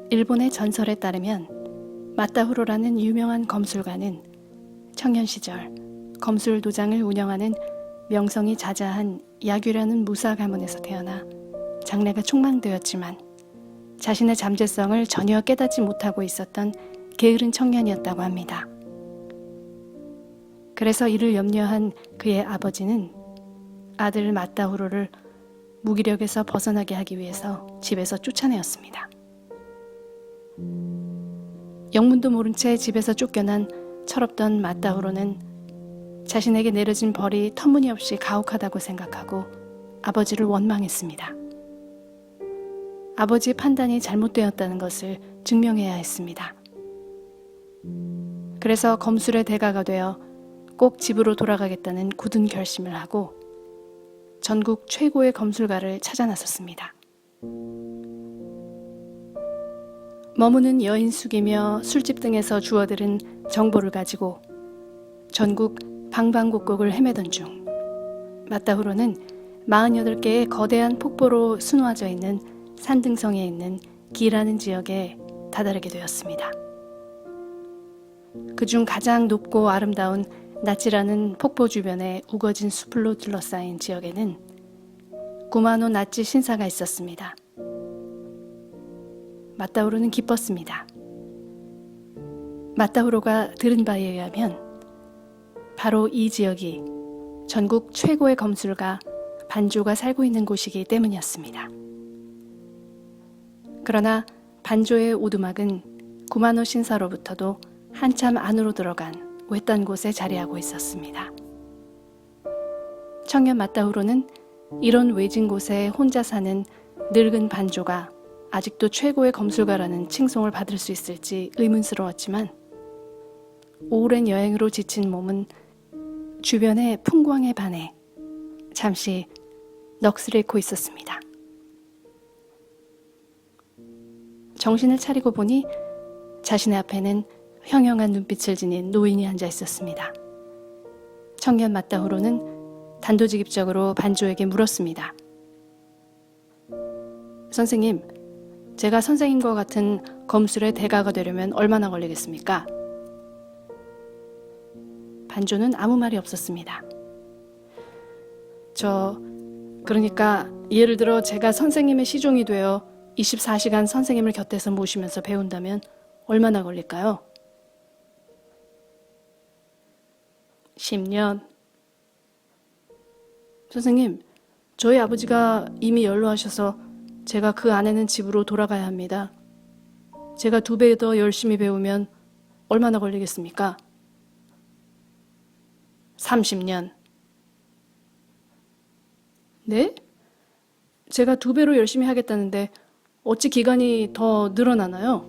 일본의 전설에 따르면 마타후로라는 유명한 검술가는 청년 시절 검술 도장을 운영하는 명성이 자자한 야규라는 무사 가문에서 태어나 장래가 촉망되었지만 자신의 잠재성을 전혀 깨닫지 못하고 있었던 게으른 청년이었다고 합니다. 그래서 이를 염려한 그의 아버지는 아들 마타후로를 무기력에서 벗어나게 하기 위해서 집에서 쫓아내었습니다. 영문도 모른 채 집에서 쫓겨난 철없던 마타후로는 자신에게 내려진 벌이 터무니없이 가혹하다고 생각하고 아버지를 원망했습니다. 아버지의 판단이 잘못되었다는 것을 증명해야 했습니다. 그래서 검술의 대가가 되어 꼭 집으로 돌아가겠다는 굳은 결심을 하고 전국 최고의 검술가를 찾아 나섰습니다. 머무는 여인 숙이며 술집 등에서 주워들은 정보를 가지고 전국 방방곡곡을 헤매던 중 마타후로는 48개의 거대한 폭포로 수놓아져 있는 산등성에 있는 기라는 지역에 다다르게 되었습니다. 그중 가장 높고 아름다운 나치라는 폭포 주변에 우거진 수풀로 둘러싸인 지역에는 구마노 나치 신사가 있었습니다. 마타후로는 기뻤습니다. 마타후로가 들은 바에 의하면 바로 이 지역이 전국 최고의 검술가 반조가 살고 있는 곳이기 때문이었습니다. 그러나 반조의 오두막은 구마노 신사로부터도 한참 안으로 들어간 외딴 곳에 자리하고 있었습니다. 청년 마타후로는 이런 외진 곳에 혼자 사는 늙은 반조가 아직도 최고의 검술가라는 칭송을 받을 수 있을지 의문스러웠지만 오랜 여행으로 지친 몸은 주변의 풍광에 반해 잠시 넋을 잃고 있었습니다. 정신을 차리고 보니 자신의 앞에는 형형한 눈빛을 지닌 노인이 앉아 있었습니다. 청년 마타후로는 단도직입적으로 반조에게 물었습니다. 선생님, 제가 선생님과 같은 검술의 대가가 되려면 얼마나 걸리겠습니까? 반조는 아무 말이 없었습니다. 그러니까 예를 들어 제가 선생님의 시종이 되어 24시간 선생님을 곁에서 모시면서 배운다면 얼마나 걸릴까요? 10년. 선생님, 저희 아버지가 이미 연로하셔서 제가 그 안에는 집으로 돌아가야 합니다. 제가 2배 더 열심히 배우면 얼마나 걸리겠습니까? 30년. 네? 제가 2배로 열심히 하겠다는데 어찌 기간이 더 늘어나나요?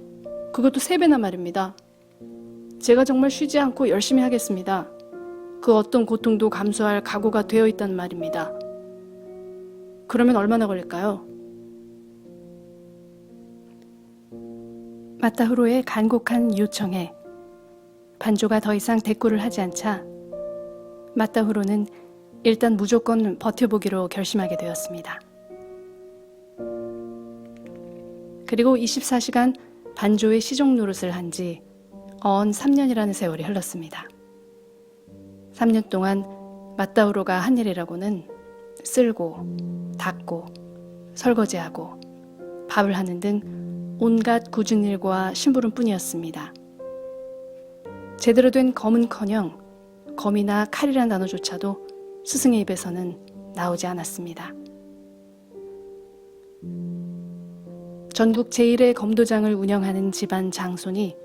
그것도 3배나 말입니다. 제가 정말 쉬지 않고 열심히 하겠습니다. 그 어떤 고통도 감수할 각오가 되어 있단 말입니다. 그러면 얼마나 걸릴까요? 마타후로의 간곡한 요청에 반조가 더 이상 대꾸를 하지 않자 마타후로는 일단 무조건 버텨보기로 결심하게 되었습니다. 그리고 24시간 반조의 시종 노릇을 한 지 어언 3년이라는 세월이 흘렀습니다. 3년 동안 마타후로가 한 일이라고는 쓸고, 닦고, 설거지하고, 밥을 하는 등 온갖 굳은 일과 심부름뿐이었습니다. 제대로 된 검은커녕 검이나 칼이란 단어조차도 스승의 입에서는 나오지 않았습니다. 전국 제1의 검도장을 운영하는 집안 장손이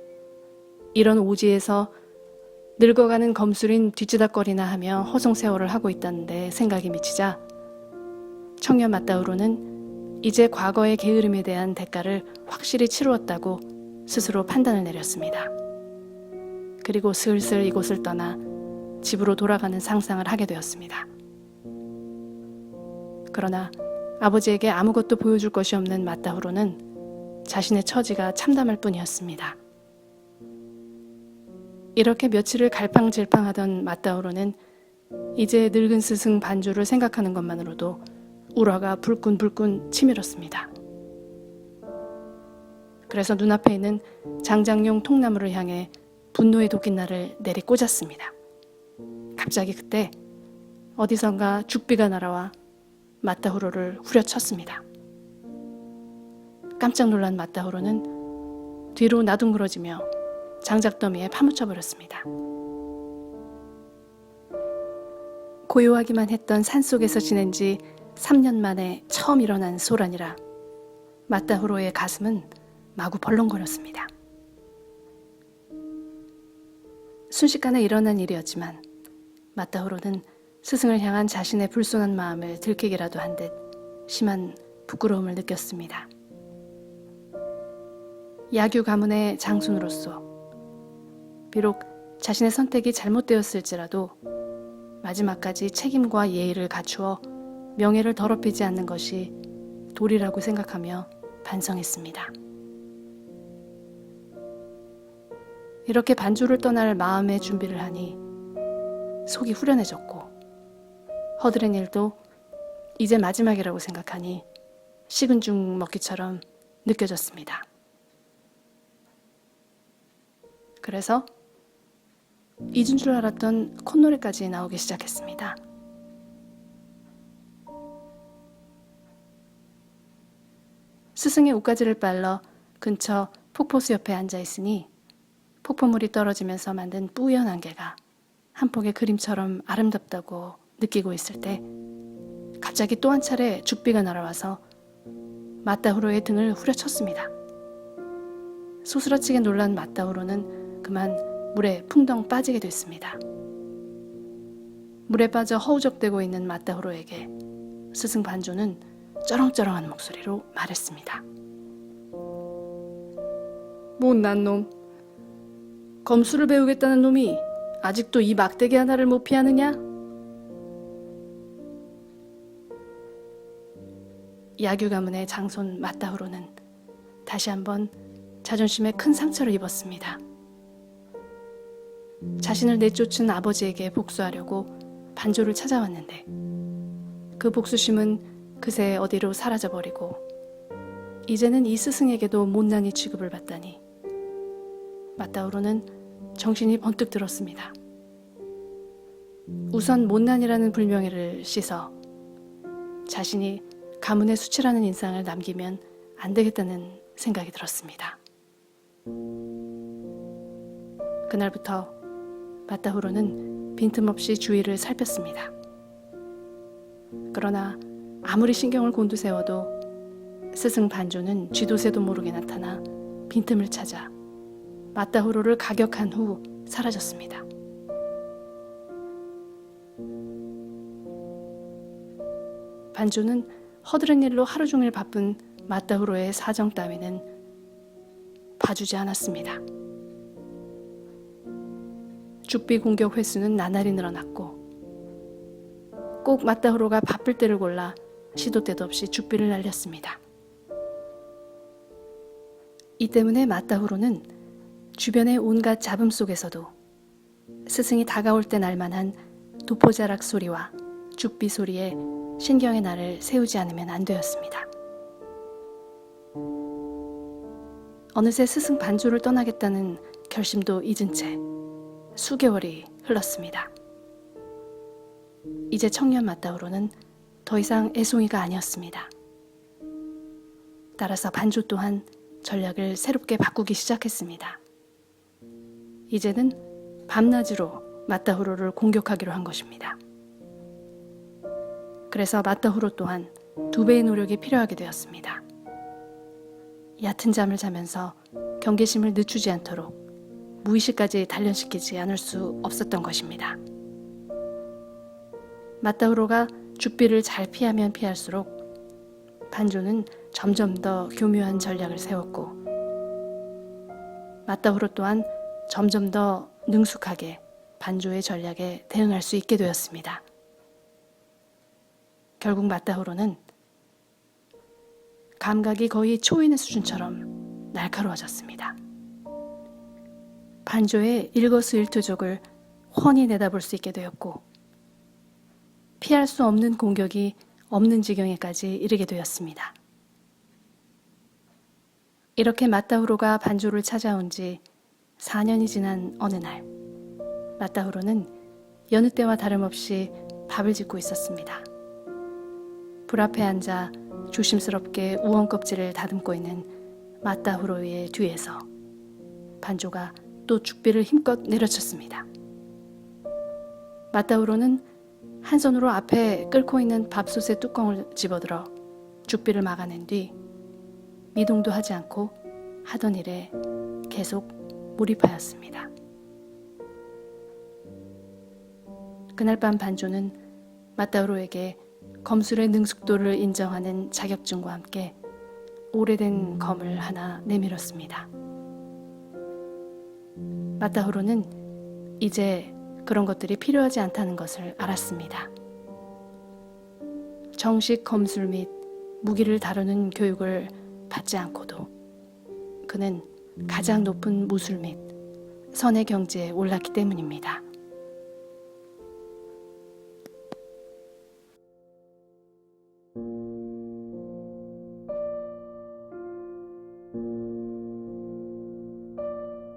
이런 오지에서 늙어가는 검술인 뒤치다꺼리나 하며 허송세월을 하고 있다는데 생각이 미치자 청년 마타후로는 이제 과거의 게으름에 대한 대가를 확실히 치루었다고 스스로 판단을 내렸습니다. 그리고 슬슬 이곳을 떠나 집으로 돌아가는 상상을 하게 되었습니다. 그러나 아버지에게 아무것도 보여줄 것이 없는 마타후로는 자신의 처지가 참담할 뿐이었습니다. 이렇게 며칠을 갈팡질팡하던 마타후로는 이제 늙은 스승 반조를 생각하는 것만으로도 우라가 불끈불끈 치밀었습니다. 그래서 눈앞에 있는 장작용 통나무를 향해 분노의 도끼날을 내리 꽂았습니다. 갑자기 그때 어디선가 죽비가 날아와 마타후로를 후려쳤습니다. 깜짝 놀란 마타후로는 뒤로 나둥그러지며 장작더미에 파묻혀버렸습니다. 고요하기만 했던 산속에서 지낸 지 3년 만에 처음 일어난 소란이라 마타후로의 가슴은 마구 벌렁거렸습니다. 순식간에 일어난 일이었지만 마타후로는 스승을 향한 자신의 불손한 마음을 들키기라도 한 듯 심한 부끄러움을 느꼈습니다. 야규 가문의 장손으로서 비록 자신의 선택이 잘못되었을지라도 마지막까지 책임과 예의를 갖추어 명예를 더럽히지 않는 것이 도리라고 생각하며 반성했습니다. 이렇게 반주를 떠날 마음의 준비를 하니 속이 후련해졌고 허드렛 일도 이제 마지막이라고 생각하니 식은 죽 먹기처럼 느껴졌습니다. 그래서 잊은 줄 알았던 콧노래까지 나오기 시작했습니다. 스승의 옷가지를 빨러 근처 폭포수 옆에 앉아 있으니 폭포물이 떨어지면서 만든 뿌연 안개가 한 폭의 그림처럼 아름답다고 느끼고 있을 때 갑자기 또 한 차례 죽비가 날아와서 마타후로의 등을 후려쳤습니다. 소스라치게 놀란 마타후로는 그만 물에 풍덩 빠지게 됐습니다. 물에 빠져 허우적대고 있는 마타후로에게 스승 반조는 쩌렁쩌렁한 목소리로 말했습니다. 못난 놈, 검술을 배우겠다는 놈이 아직도 이 막대기 하나를 못 피하느냐? 야규 가문의 장손 마타후로는 다시 한번 자존심에 큰 상처를 입었습니다. 자신을 내쫓은 아버지에게 복수하려고 반조를 찾아왔는데 그 복수심은 그새 어디로 사라져버리고 이제는 이 스승에게도 못난이 취급을 받다니 마타후로는 정신이 번뜩 들었습니다. 우선 못난이라는 불명예를 씻어 자신이 가문의 수치라는 인상을 남기면 안 되겠다는 생각이 들었습니다. 그날부터 마타후로는 빈틈없이 주위를 살폈습니다. 그러나 아무리 신경을 곤두세워도 스승 반조는 쥐도새도 모르게 나타나 빈틈을 찾아 마타후로를 가격한 후 사라졌습니다. 반조는 허드렛 일로 하루 종일 바쁜 마타후로의 사정 따위는 봐주지 않았습니다. 죽비 공격 횟수는 나날이 늘어났고 꼭 마타후로가 바쁠 때를 골라 시도 때도 없이 죽비를 날렸습니다. 이 때문에 마타후로는 주변의 온갖 잡음 속에서도 스승이 다가올 때 날만한 도포자락 소리와 죽비 소리에 신경의 날을 세우지 않으면 안 되었습니다. 어느새 스승 반조를 떠나겠다는 결심도 잊은 채 수개월이 흘렀습니다. 이제 청년 마타후로는 더 이상 애송이가 아니었습니다. 따라서 반조 또한 전략을 새롭게 바꾸기 시작했습니다. 이제는 밤낮으로 마타후로를 공격하기로 한 것입니다. 그래서 마타후로 또한 2배의 노력이 필요하게 되었습니다. 얕은 잠을 자면서 경계심을 늦추지 않도록 무의식까지 단련시키지 않을 수 없었던 것입니다. 마타후로가 죽비를 잘 피하면 피할수록 반조는 점점 더 교묘한 전략을 세웠고 마타후로 또한 점점 더 능숙하게 반조의 전략에 대응할 수 있게 되었습니다. 결국 마타후로는 감각이 거의 초인의 수준처럼 날카로워졌습니다. 반조의 일거수일투족을 훤히 내다볼 수 있게 되었고 피할 수 없는 공격이 없는 지경에까지 이르게 되었습니다. 이렇게 마타후로가 반조를 찾아온 지 4년이 지난 어느 날, 마타후로는 여느 때와 다름없이 밥을 짓고 있었습니다. 불 앞에 앉아 조심스럽게 우엉 껍질을 다듬고 있는 마타후로의 뒤에서 반조가 또 죽비를 힘껏 내려쳤습니다. 마타후로는 한 손으로 앞에 끓고 있는 밥솥의 뚜껑을 집어들어 죽비를 막아낸 뒤 미동도 하지 않고 하던 일에 계속 몰입하였습니다. 그날 밤 반조는 마타후로에게 검술의 능숙도를 인정하는 자격증과 함께 오래된 검을 하나 내밀었습니다. 마타후로는 이제 그런 것들이 필요하지 않다는 것을 알았습니다. 정식 검술 및 무기를 다루는 교육을 받지 않고도 그는 가장 높은 무술 및 선의 경지에 올랐기 때문입니다.